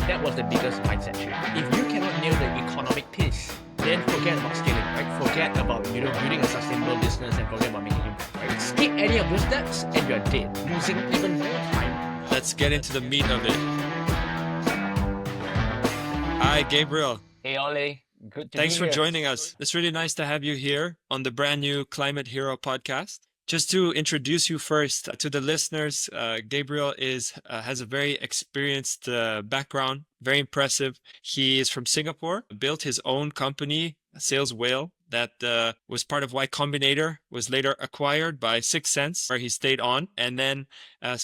That was the biggest mindset shift. If you cannot nail the economic piece, then forget about scaling, right? Forget about building a sustainable business and forget about making impact, right? Skip any of those steps and you're dead, losing even more time. Let's get into the meat of it. Hi, Gabriel. Hey, Ollie. Good to Thanks be for here. joining us. It's really nice to have you here on the brand new Climate Hero podcast. Just to introduce you first to the listeners, Gabriel has a very experienced background, very impressive. He is from Singapore, built his own company, Sales Whale, that was part of Y Combinator, was later acquired by 6 Sense, where he stayed on, and then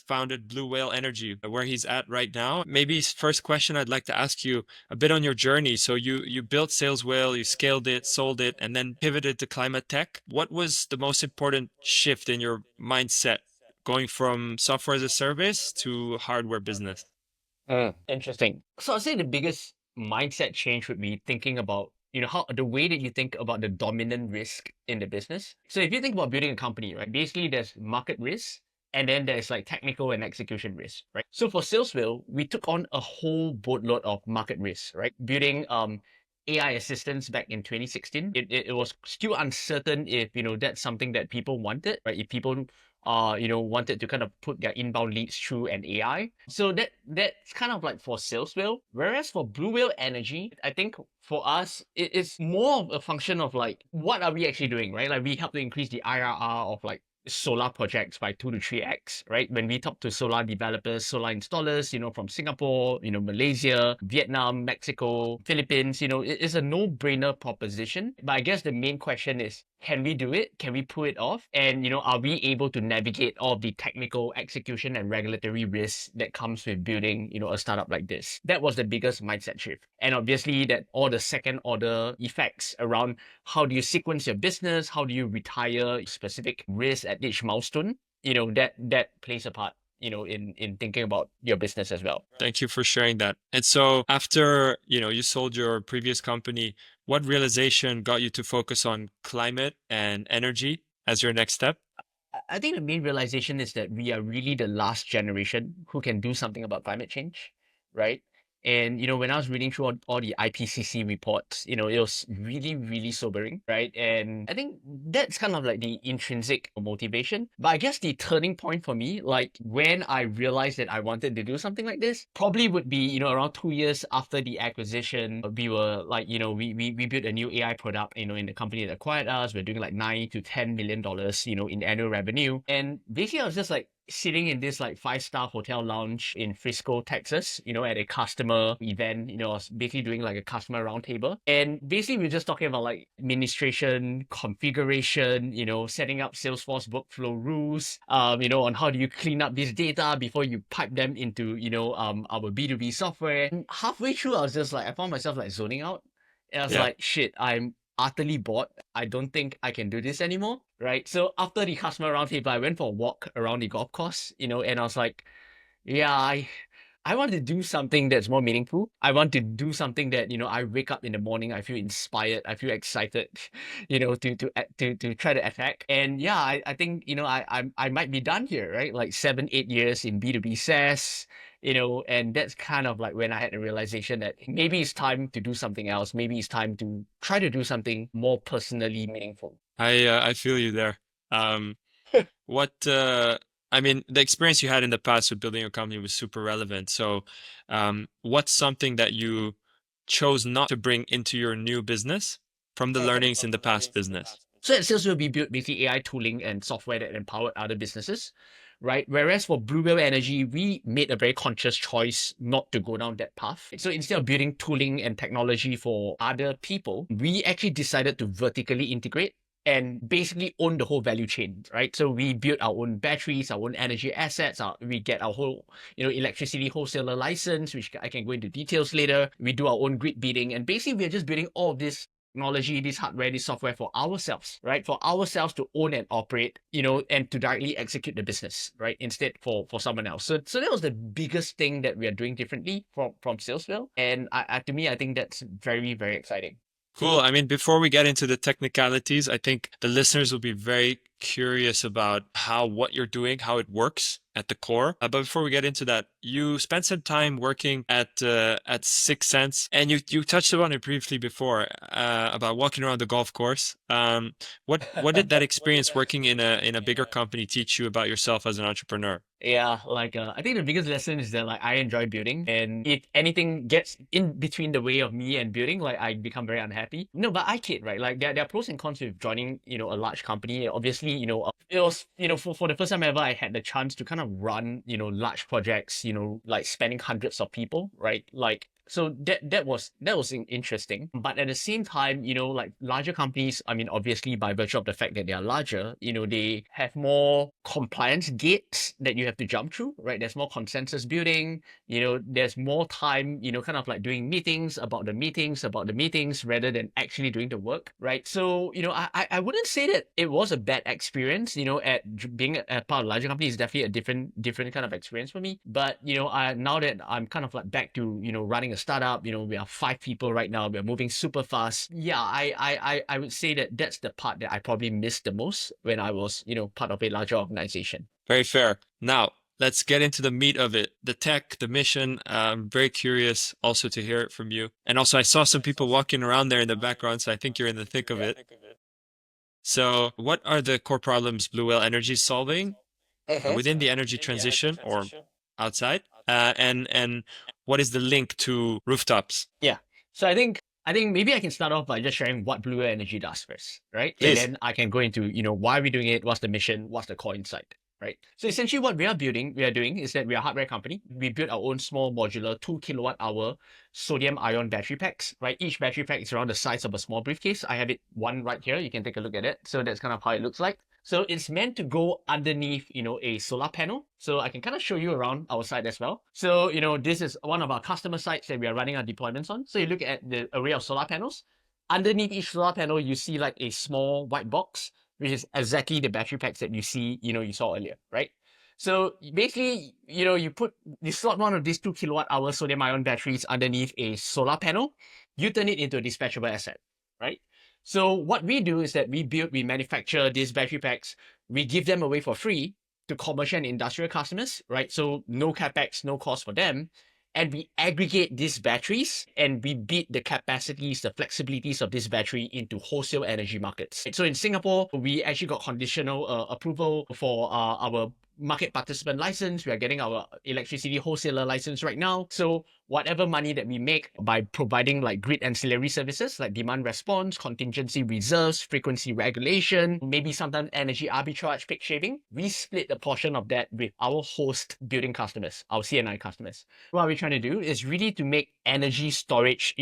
founded Blue Whale Energy, where he's at right now. Maybe first question I'd like to ask you a bit on your journey. So you built Sales Whale, you scaled it, sold it, and then pivoted to climate tech. What was the most important shift in your mindset going from software as a service to hardware business? Interesting. So I'd say the biggest mindset change would be thinking about how the way that you think about the dominant risk in the business. So if you think about building a company, right, basically there's market risk and then there's like technical and execution risk, right? So for Salesville, we took on a whole boatload of market risk, right? Building AI assistants back in 2016. It was still uncertain if that's something that people wanted, right? If people wanted to kind of put their inbound leads through an AI. So that's kind of like for Sales Whale. Whereas for Blue Whale Energy, I think for us, it's more of a function of like, what are we actually doing, right? Like we help to increase the IRR of like solar projects by 2 to 3x, right? When we talk to solar developers, solar installers, from Singapore, Malaysia, Vietnam, Mexico, Philippines, it's a no-brainer proposition. But I guess the main question is, can we do it? Can we pull it off? And, are we able to navigate all of the technical execution and regulatory risks that comes with building, a startup like this? That was the biggest mindset shift. And obviously that all the second order effects around how do you sequence your business? How do you retire specific risks at each milestone? That plays a part in thinking about your business as well. Thank you for sharing that. And so after, you sold your previous company, what realization got you to focus on climate and energy as your next step? I think the main realization is that we are really the last generation who can do something about climate change, right? And when I was reading through all the IPCC reports, it was really, really sobering, right? And I think that's kind of like the intrinsic motivation. But I guess the turning point for me, like when I realized that I wanted to do something like this, probably would be, around 2 years after the acquisition. We were like, we built a new AI product, in the company that acquired us. We're doing like $9 to $10 million, in annual revenue. And basically I was just like, sitting in this like 5-star hotel lounge in Frisco, Texas, at a customer event, I was basically doing like a customer roundtable. And basically we were just talking about like administration, configuration, setting up Salesforce workflow rules, on how do you clean up this data before you pipe them into, our B2B software. And halfway through, I found myself like zoning out. And I was like, shit, I'm utterly bored. I don't think I can do this anymore, right? So after the customer roundtable, I went for a walk around the golf course, and I was like, yeah, I want to do something that's more meaningful. I want to do something that, I wake up in the morning, I feel inspired, I feel excited, to try to attack. And yeah, I think, I might be done here, right? Like 7-8 years in B2B SaaS, and that's kind of like when I had the realization that maybe it's time to do something else. Maybe it's time to try to do something more personally meaningful. I feel you there. The experience you had in the past with building a company was super relevant. So, what's something that you chose not to bring into your new business from the learnings in the past business? So at Sales, we built basically AI tooling and software that empowered other businesses, right? Whereas for Blue Whale Energy, we made a very conscious choice not to go down that path. So instead of building tooling and technology for other people, we actually decided to vertically integrate and basically own the whole value chain, right? So we build our own batteries, our own energy assets, we get our whole, electricity wholesaler license, which I can go into details later. We do our own grid bidding, and basically we're just building all of this technology, this hardware, this software for ourselves, right? For ourselves to own and operate, and to directly execute the business, right? Instead for someone else. So that was the biggest thing that we are doing differently from Salesville. And to me, I think that's very, very exciting. Cool. Before we get into the technicalities, I think the listeners will be very curious about what you're doing, how it works at the core. But before we get into that, you spent some time working at 6sense, and you touched on it briefly before about walking around the golf course. What did that experience working in a bigger company teach you about yourself as an entrepreneur? Yeah, like I think the biggest lesson is that like I enjoy building, and if anything gets in between the way of me and building, like I become very unhappy. No, but I kid, right? Like there are pros and cons with joining, a large company. Obviously, it was, for the first time ever, I had the chance to kind of run, large projects, like spanning hundreds of people, right? Like so that was interesting. But at the same time, like larger companies, I mean, obviously by virtue of the fact that they are larger, they have more compliance gates that you have to jump through, right? There's more consensus building, there's more time, kind of like doing meetings about the meetings rather than actually doing the work, right? So, I wouldn't say that it was a bad experience, being a part of a larger company is definitely a different kind of experience for me. But, now that I'm kind of like back to, running a startup, we are 5 people right now, we're moving super fast. Yeah, I would say that that's the part that I probably missed the most when I was, part of a larger organization. Very fair. Now, let's get into the meat of it, the tech, the mission. I'm very curious also to hear it from you. And also, I saw some people walking around there in the background, so I think you're in the thick of it. So, what are the core problems Blue Whale Energy is solving within the energy transition or outside? And what is the link to rooftops? Yeah. So I think maybe I can start off by just sharing what Blue Whale Energy does first, right? And Please. then I can go into, why are we doing it, what's the mission, what's the core insight, right? So essentially what we are doing is that we are a hardware company. We build our own small modular 2 kWh sodium ion battery packs, right? Each battery pack is around the size of a small briefcase. I have one right here. You can take a look at it. So that's kind of how it looks like. So it's meant to go underneath, a solar panel. So I can kind of show you around our site as well. So, this is one of our customer sites that we are running our deployments on. So you look at the array of solar panels. Underneath each solar panel, you see like a small white box, which is exactly the battery packs that you see, you saw earlier, right? So basically, you slot one of these 2 kWh sodium ion batteries underneath a solar panel, you turn it into a dispatchable asset, right? So what we do is that we manufacture these battery packs, we give them away for free to commercial and industrial customers, right? So no CAPEX, no cost for them. And we aggregate these batteries and we beat the capacities, the flexibilities of this battery into wholesale energy markets. So in Singapore, we actually got conditional approval for our market participant license. We are getting our electricity wholesaler license right now. So whatever money that we make by providing like grid ancillary services like demand response, contingency reserves, frequency regulation, maybe sometimes energy arbitrage, peak shaving, we split a portion of that with our host building customers, our CNI customers. What we're trying to do is really to make energy storage,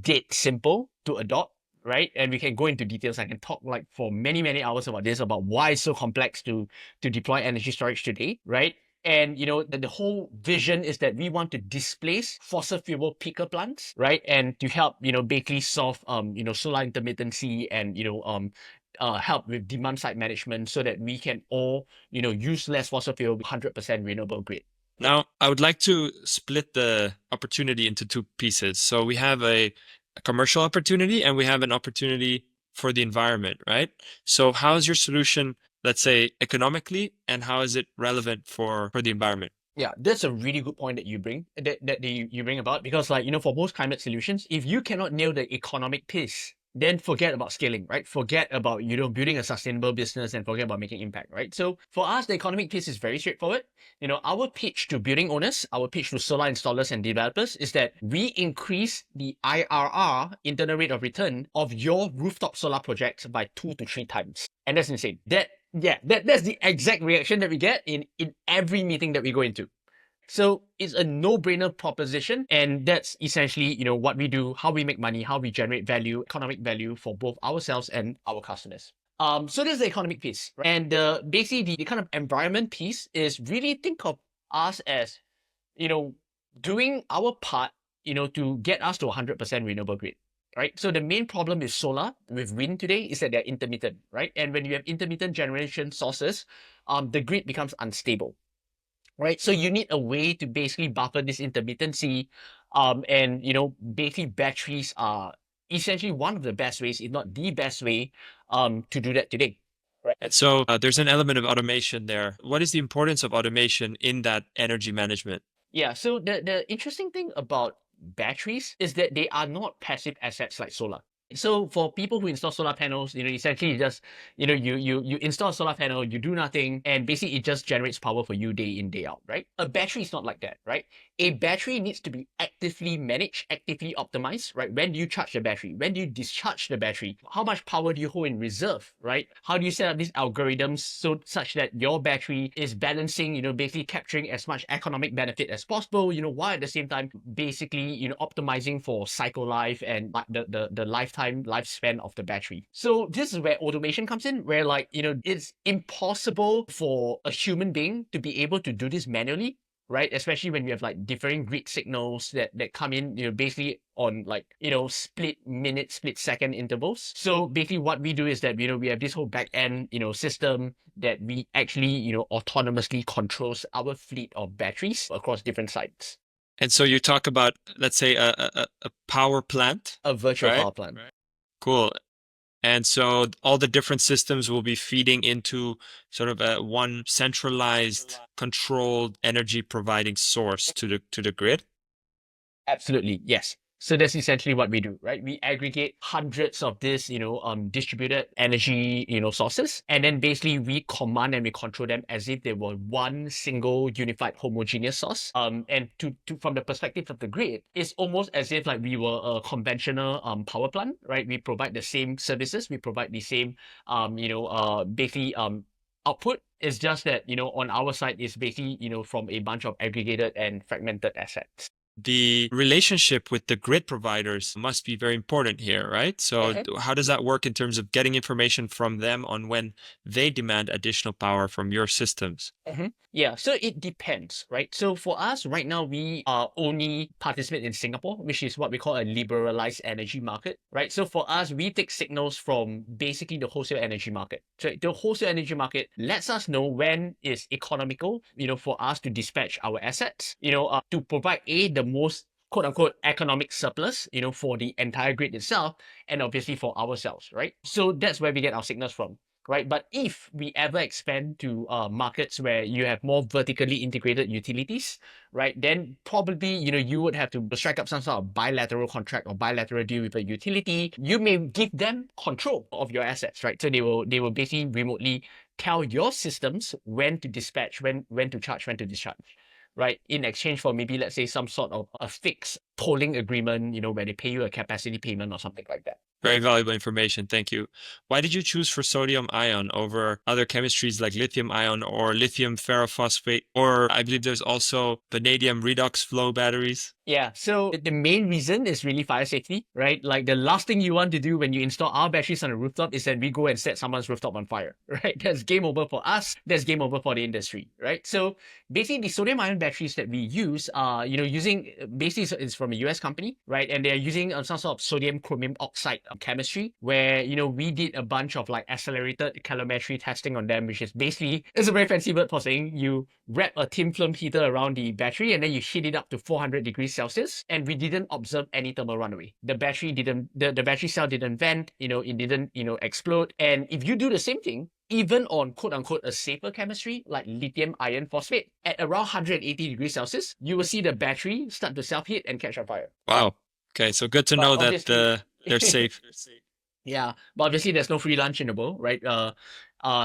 dead simple to adopt, right? And we can go into details. I can talk like for many, many hours about this, about why it's so complex to deploy energy storage today, right? And the whole vision is that we want to displace fossil fuel peaker plants, right? And to help, basically solve solar intermittency and help with demand side management so that we can all, use less fossil fuel, 100% renewable grid. Now, I would like to split the opportunity into two pieces. So we have a commercial opportunity and we have an opportunity for the environment, right? So how is your solution, let's say, economically, and how is it relevant for the environment? Yeah, that's a really good point that you bring about, because like, for most climate solutions, if you cannot nail the economic piece, then forget about scaling, right? Forget about, building a sustainable business and forget about making impact, right? So for us, the economic piece is very straightforward. Our pitch to building owners, our pitch to solar installers and developers is that we increase the IRR, internal rate of return, of your rooftop solar projects by 2 to 3 times. And that's insane. That's the exact reaction that we get in every meeting that we go into. So it's a no-brainer proposition, and that's essentially, what we do, how we make money, how we generate value, economic value for both ourselves and our customers. So there's the economic piece, right? And basically the kind of environment piece is really think of us as, doing our part, to get us to 100% renewable grid. Right? So the main problem with solar, with wind today, is that they're intermittent, right? And when you have intermittent generation sources, the grid becomes unstable, right? So you need a way to basically buffer this intermittency, and basically batteries are essentially one of the best ways, if not the best way, to do that today, And so there's an element of automation there. What is the importance of automation in that energy management? Yeah, so the interesting thing about batteries is that they are not passive assets like solar. So for people who install solar panels, essentially you just, you install a solar panel, you do nothing, and basically it just generates power for you day in, day out, right? A battery is not like that, right? A battery needs to be actively managed, actively optimized, right? When do you charge the battery? When do you discharge the battery? How much power do you hold in reserve, right? How do you set up these algorithms so such that your battery is balancing, basically capturing as much economic benefit as possible, while at the same time basically, optimizing for cycle life and the lifespan of the battery. So this is where automation comes in, where it's impossible for a human being to be able to do this manually, right? Especially when we have like differing grid signals that come in, basically on split minute, split second intervals. So basically what we do is that, we have this whole back end, system that we actually, autonomously controls our fleet of batteries across different sites. And so you talk about, let's say, a power plant. A virtual right? power plant. Right. Cool. And so all the different systems will be feeding into sort of a one centralized, controlled energy providing source to the grid. Absolutely, yes. So that's essentially what we do, right? We aggregate hundreds of this, distributed energy, sources, and then basically we command and we control them as if they were one single unified homogeneous source. And to from the perspective of the grid, it's almost as if like we were a conventional power plant, right? We provide the same services, we provide the same, basically output. It's just that, on our side is basically, from a bunch of aggregated and fragmented assets. The relationship with the grid providers must be very important here, right? So how does that work in terms of getting information from them on when they demand additional power from your systems? Yeah, so it depends, right? So for us right now, we are only participate in Singapore, which is what we call a liberalized energy market, right? So for us, we take signals from basically the wholesale energy market. So the wholesale energy market lets us know when is economical, for us to dispatch our assets, to provide the most quote unquote economic surplus, for the entire grid itself, and obviously for ourselves, right? So that's where we get our signals from. Right, but if we ever expand to markets where you have more vertically integrated utilities, right, then probably you would have to strike up some sort of bilateral contract or bilateral deal with a utility. You may give them control of your assets, right? So they will basically remotely tell your systems when to dispatch, when to charge, when to discharge, right? In exchange for maybe, let's say, some sort of a fixed tolling agreement, where they pay you a capacity payment or something like that. Very valuable information. Thank you. Why did you choose for sodium ion over other chemistries like lithium ion or lithium ferrophosphate? Or I believe there's also vanadium redox flow batteries. Yeah, so the main reason is really fire safety, right? Like the last thing you want to do when you install our batteries on a rooftop is that we go and set someone's rooftop on fire, right? That's game over for us. That's game over for the industry, right? So basically the sodium ion batteries that we use are, using, basically it's from a US company, right? And they're using some sort of sodium chromium oxide chemistry where, we did a bunch of like accelerated calorimetry testing on them, which is basically, it's a very fancy word for saying you wrap a thin film heater around the battery and then you heat it up to 400 degrees Celsius, and we didn't observe any thermal runaway. The battery didn't, the battery cell didn't vent, it didn't, explode. And if you do the same thing, even on quote unquote a safer chemistry like lithium iron phosphate, at around 180 degrees Celsius, you will see the battery start to self-heat and catch on fire. Wow. Okay, so good to know that they're safe. Yeah, but obviously there's no free lunch in the world, right?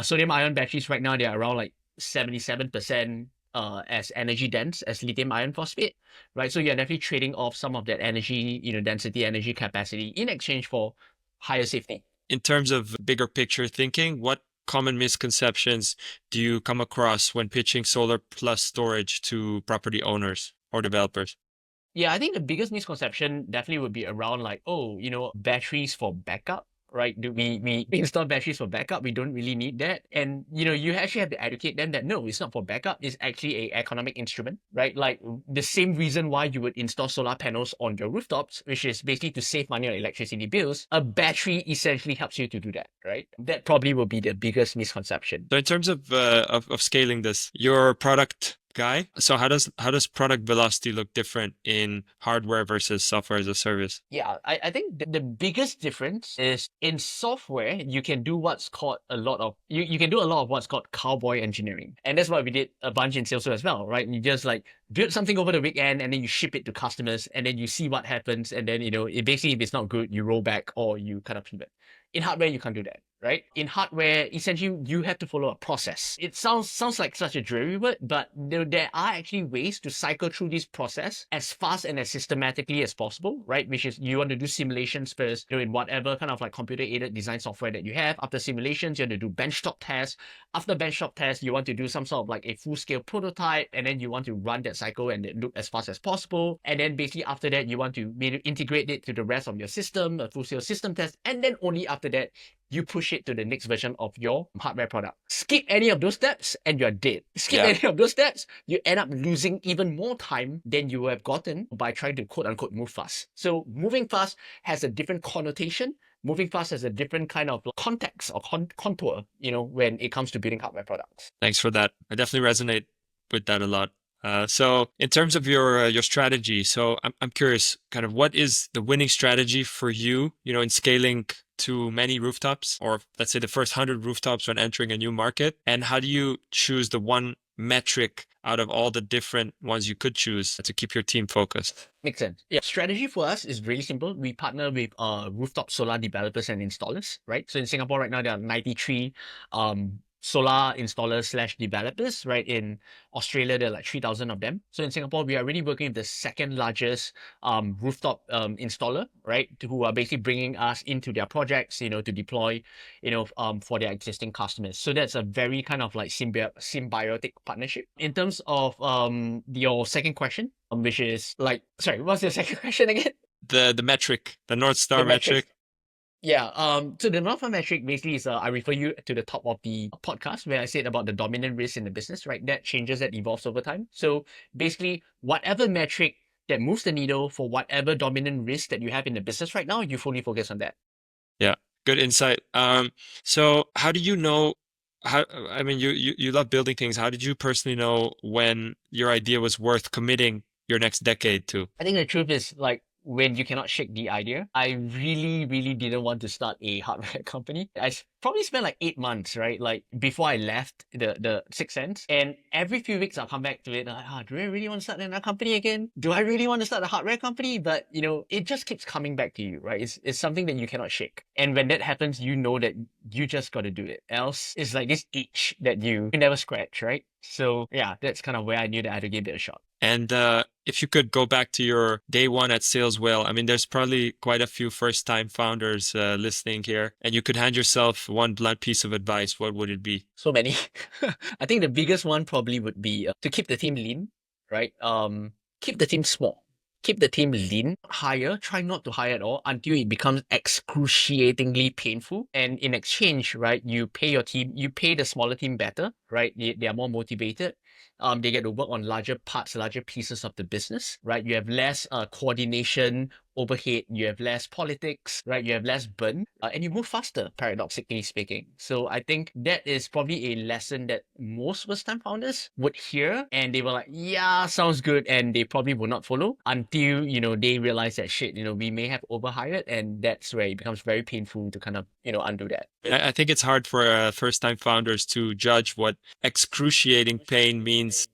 Sodium ion batteries right now, they're around like 77% as energy dense as lithium iron phosphate, right? So you're definitely trading off some of that energy, density, energy capacity in exchange for higher safety. In terms of bigger picture thinking, what common misconceptions do you come across when pitching solar plus storage to property owners or developers? Yeah, I think the biggest misconception definitely would be around like, oh, batteries for backup, right? Do we install batteries for backup? We don't really need that. And, you actually have to educate them that no, it's not for backup. It's actually a economic instrument, right? Like the same reason why you would install solar panels on your rooftops, which is basically to save money on electricity bills. A battery essentially helps you to do that, right? That probably will be the biggest misconception. So in terms of scaling this, your product guy. So how does product velocity look different in hardware versus software as a service? Yeah, I think the biggest difference is in software, you can do what's called you can do a lot of what's called cowboy engineering. And that's what we did a bunch in Salesforce as well, right? You just like build something over the weekend and then you ship it to customers and then you see what happens. And then, it basically, if it's not good, you roll back or you kind of pivot. In hardware, you can't do that, right? In hardware, essentially, you have to follow a process. It sounds like such a dreary word, but there are actually ways to cycle through this process as fast and as systematically as possible, right? Which is you want to do simulations first, in whatever kind of like computer-aided design software that you have. After simulations, you want to do benchtop tests. After benchtop tests, you want to do some sort of like a full-scale prototype, and then you want to run that cycle and loop as fast as possible. And then basically after that, you want to maybe integrate it to the rest of your system, a full-scale system test, and then only after that, you push it to the next version of your hardware product. Skip any of those steps and you're dead. Skip Yeah. any of those steps, you end up losing even more time than you have gotten by trying to quote unquote move fast. So moving fast has a different connotation. Moving fast has a different kind of context or contour, when it comes to building hardware products. Thanks for that. I definitely resonate with that a lot. So in terms of your strategy, so I'm curious, kind of what is the winning strategy for you, in scaling to many rooftops, or let's say the first 100 rooftops when entering a new market, and how do you choose the one metric out of all the different ones you could choose to keep your team focused? Makes sense. Yeah. Strategy for us is really simple. We partner with rooftop solar developers and installers, right? So in Singapore right now, there are 93 solar installers / developers, right? In Australia, there are like 3,000 of them. So in Singapore, we are really working with the second largest rooftop installer, right? Who are basically bringing us into their projects, to deploy, for their existing customers. So that's a very kind of like symbiotic partnership. In terms of your second question, which is like, sorry, what's your second question again? The metric, the North Star The metric. metric. Yeah, so the North Star metric basically is I refer you to the top of the podcast where I said about the dominant risk in the business, right? That changes, that evolves over time. So basically, whatever metric that moves the needle for whatever dominant risk that you have in the business right now, you fully focus on that. Yeah, good insight. So how do you know I mean, you love building things. How did you personally know when your idea was worth committing your next decade to? I think the truth is like when you cannot shake the idea, I really, really didn't want to start a hardware company. Probably spent like 8 months, right? Like before I left the Sixth Sense. And every few weeks I'll come back to it. Like, do I really want to start another company again? Do I really want to start a hardware company? But it just keeps coming back to you, right? It's something that you cannot shake. And when that happens, you know that you just got to do it. Else it's like this itch that you never scratch, right? So yeah, that's kind of where I knew that I had to give it a shot. And if you could go back to your day one at Sales Whale, I mean, there's probably quite a few first-time founders listening here, and you could hand yourself one blunt piece of advice. What would it be? So many. I think the biggest one probably would be to keep the team lean, right? Keep the team small. Keep the team lean. Hire. Try not to hire at all until it becomes excruciatingly painful. And in exchange, right, you pay your team, you pay the smaller team better, right? They are more motivated. They get to work on larger parts, larger pieces of the business, right? You have less coordination overhead, you have less politics, right? You have less burn, and you move faster, paradoxically speaking. So I think that is probably a lesson that most first-time founders would hear, and they were like, yeah, sounds good, and they probably will not follow until, they realize that shit, we may have overhired, and that's where it becomes very painful to kind of, undo that. I think it's hard for first-time founders to judge what excruciating pain means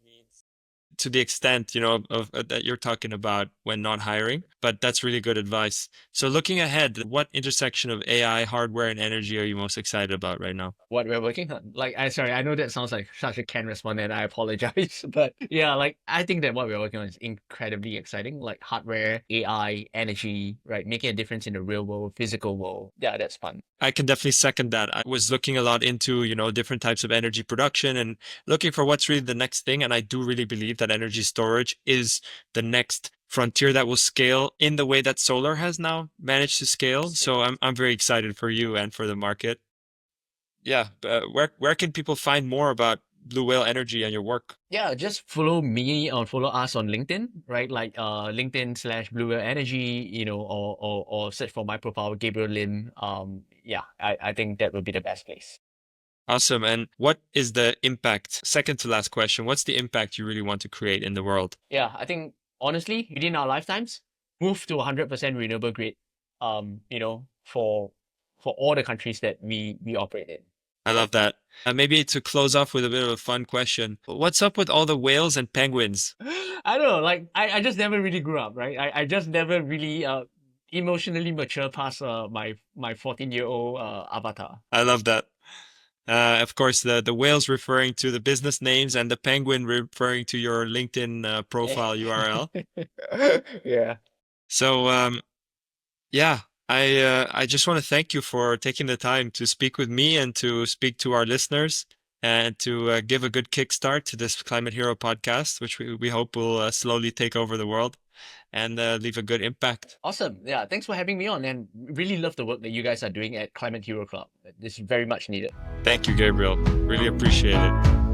to the extent, of that you're talking about when not hiring, but that's really good advice. So looking ahead, what intersection of AI, hardware, and energy are you most excited about right now? What we're working on. Like, I know that sounds like such a canned response, and I apologize, but yeah, like I think that what we're working on is incredibly exciting. Like hardware, AI, energy, right? Making a difference in the real world, physical world. Yeah, that's fun. I can definitely second that. I was looking a lot into, different types of energy production and looking for what's really the next thing. And I do really believe that energy storage is the next frontier that will scale in the way that solar has now managed to scale. So I'm very excited for you and for the market. Yeah. Where can people find more about Blue Whale Energy and your work? Yeah, just follow me or follow us on LinkedIn, right? Like LinkedIn / Blue Whale Energy, or search for my profile, Gabriel Lim. Yeah, I think that would be the best place. Awesome. And what is the impact? Second to last question. What's the impact you really want to create in the world? Yeah, I think honestly, within our lifetimes, move to 100% renewable grid, for all the countries that we operate in. I love that. Maybe to close off with a bit of a fun question. What's up with all the whales and penguins? I don't know, like I just never really grew up, right? I just never really emotionally mature past my 14-year-old avatar. I love that. Of course, the whales referring to the business names and the penguin referring to your LinkedIn profile URL. Yeah. So yeah, I just want to thank you for taking the time to speak with me and to speak to our listeners and to give a good kickstart to this Climate Hero podcast, which we hope will slowly take over the world and leave a good impact. Awesome. Yeah, thanks for having me on, and really love the work that you guys are doing at Climate Hero Club. It's very much needed. Thank you, Gabriel. Really appreciate it.